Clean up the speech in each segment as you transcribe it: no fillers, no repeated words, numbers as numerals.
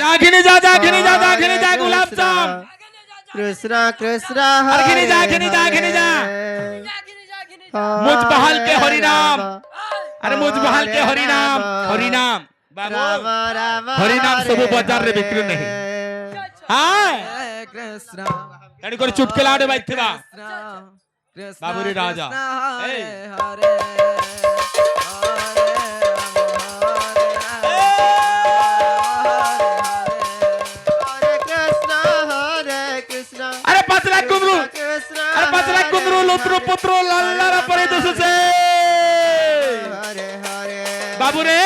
जा घिनी जा जा घिनी जा जा घिनी जा गुलाब जाम कृष्णा कृष्णा अरे घिनी जा घिनी जा घिनी जा मुझ बहाल के हरि नाम अरे मुझ बहाल के हरि नाम बाबू हरि नाम सब बाजार रे बिक्री नहीं हां कृष्णा एडी कर चुटकेला आडे बाइथिबा बाबूरी राजा ए हरे अरे 5 लाख कुंदरू अरे 5 लाख कुंदरू लुत्रू पुत्रू लल्लारा परे दुसुचे बाबू रे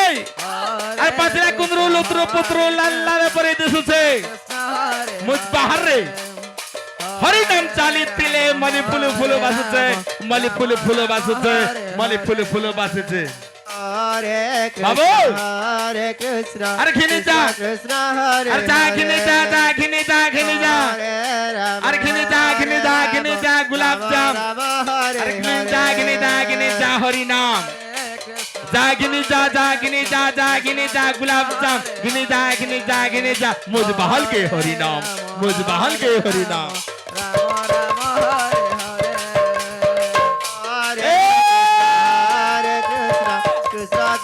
अरे 5 लाख कुंदरू लुत्रू पुत्रू लल्लारा परे दुसुचे मुझ बाहर रे हरि नाम चाली तिले मली फुल फुल बासुचे मली फुल फुल बासुचे मली फुल फुल बासुचे हरे बाबू हरे कृष्ण अरे घिनी जा कृष्ण हरे अरे जा घिनी जा जा घिनी जा घिनी जा अरे घिनी जा गुलाब जाम अरे घिनी जा हरि नाम जा घिनी जा गुलाब जाम घिनी जा मुझ बहाल के हरि नाम मुझ बहाल के हरि नाम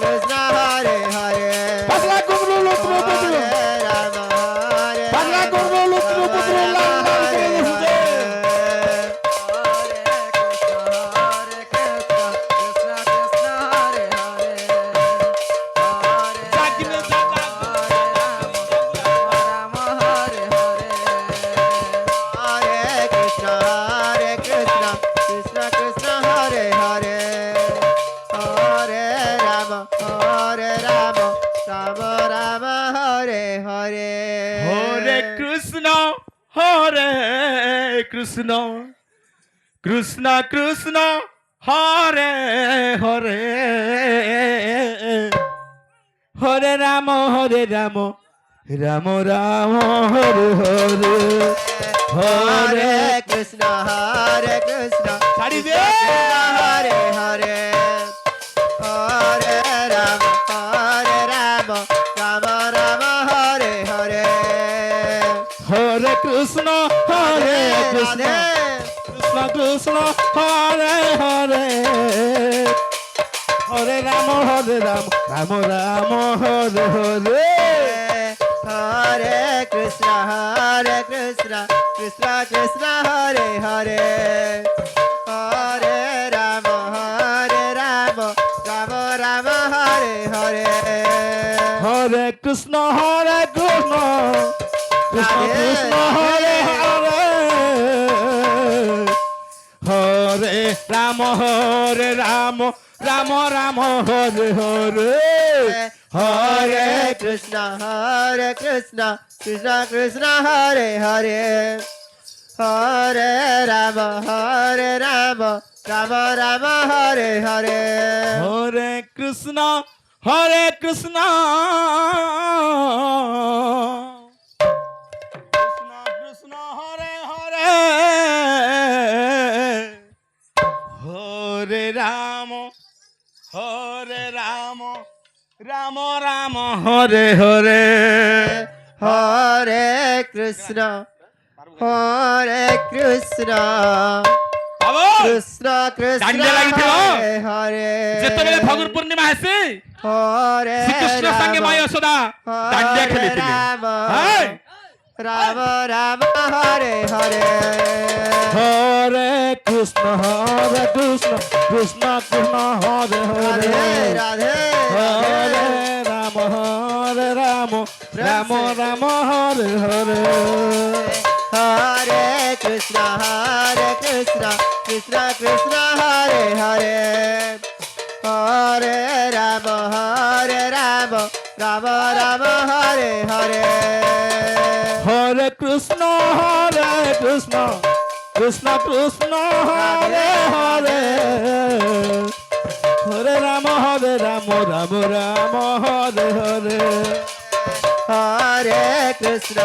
कृष्ण हरे हरे पसला गुरु लुत्रो पुत्रो पसला गुरु लुत्रो पुत्रो लाल लाल करे सुजे कृष्ण कृष्ण कृष्ण हरे हरे हरे राम राम राम राम हरे हरे हरे कृष्ण साड़ी दे हरे हरे हरे राम राम राम हरे हरे हरे कृष्ण हरे कृष्ण कृष्ण कृष्ण हरे हरे हरे राम राम राम हरे हरे हरे कृष्ण कृष्ण कृष्ण हरे हरे हरे राम राम राम हरे हरे हरे कृष्ण कृष्ण कृष्ण हरे हरे हरे राम राम राम हरे हरे हरे कृष्ण कृष्ण कृष्ण हरे हरे हरे राम राम राम हरे हरे हरे कृष्ण कृष्ण कृष्ण हरे हरे हरे राम राम राम हरे हरे हरे कृष्ण कृष्ण कृष्ण दांडिया लागिथिलो हरे हरे जेतेबेले फागुन पूर्णिमा आसे हरे श्रीकृष्ण संगे my Yashoda dandiya खेलिथिले hi Ram Ram Hare Hare Hare Krishna Krishna Krishna Hare Hare Radhe Hare Ram Ram Ram Hare Hare Hare Krishna Krishna Krishna Hare Hare Hare Ram Ram Ram Hare Hare Hare Krishna Krishna Krishna Krishna Hare Hare Hare Ram Ram Ram Hare Hare Hare Krishna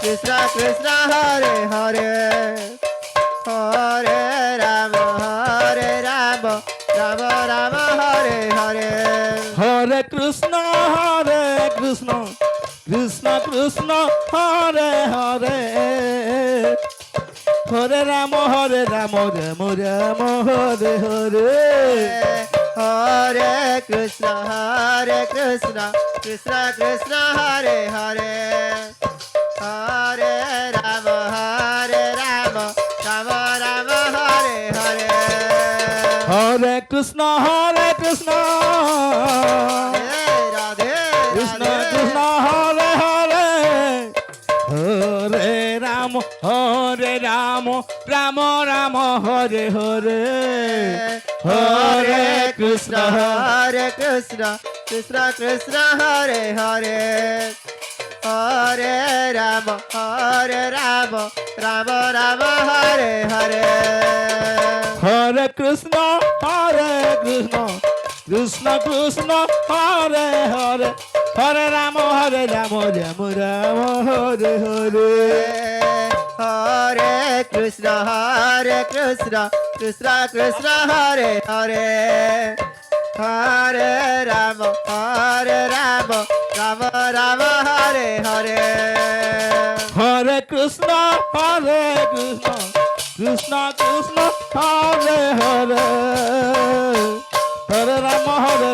Krishna Krishna Hare Hare Hare Ram Ram Hare Hare Hare Krishna Krishna Krishna Hare Hare Hare Ram Ram Ram Hare Hare Hare Krishna, Krishna Krishna, Hare Hare, Hare Rama, Rama Rama, Hare Hare. Hare Krishna Krishna Radhe, Krishna Radhe, Krishna Hare Hare Hare Ram Ram Ram Hare Hare Hare Krishna Krishna, Krishna Krishna, Hare Hare, Hare Rama, Rama Rama, Hare Hare. Hare Krishna Krishna Krishna Krishna Hare Hare Hare Ram Ram Ram Hare Hare Hare Krishna, Krishna Krishna, Hare Hare, Hare Rama, Rama Rama, Hare Hare. Hare Krishna Krishna Krishna Krishna Hare Hare Hare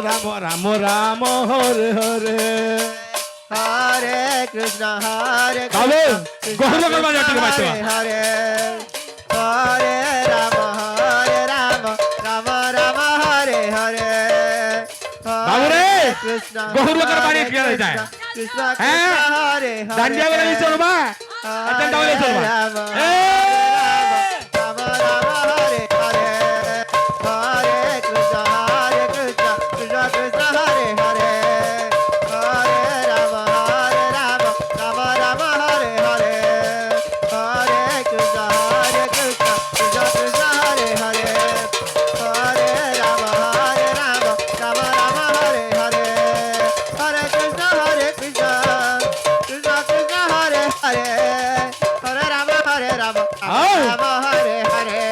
Ram Ram Ram Hare Hare Hare Krishna, তবে Krishna গহনা করবা Krishna, যাতে বাচ্চা Hare Hare, Hare Rama, Rama Rama, Hare Hare. বাবুরে, Hare Krishna, গহনা কর বাড়ি কি হয়ে যায়? Krishna হ্যাঁ? Krishna, Hare Hare. দান্ডিয়া বলে চলবা আচ্ছা তাহলে চলবা Rama, এই Rama Rama, Hare Hare, Hare Krishna, Krishna Krishna, Hare Hare, Hare Rama, Rama Rama, Hare Hare, Hare Krishna, Krishna Krishna, Hare Hare, Hare Rama, Rama Rama, Hare Hare, Hare Krishna, Krishna Krishna, Hare Hare, Hare Rama, Rama Rama, Hare Hare.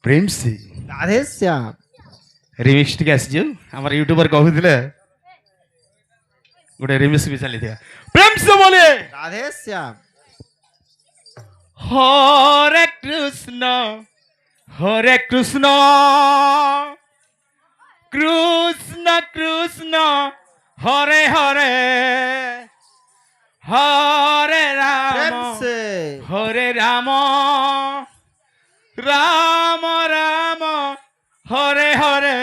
ପ୍ରେମସି Radhe Shyam remix ଟିକେ ଆସିଛୁ ଆମର ୟୁଟ୍ୟୁବର କହୁଥିଲେ ଗୋଟେ remix ବି ଚାଲିଥିଲା ପ୍ରେମସି ବୋଲେ ରାଧେ ଶ୍ୟାମ হরে কৃষ্ণ কৃষ্ণ কৃষ্ণ হরে হরে হরে রাম প্রেম সে হরে রাম রাম রাম হরে হরে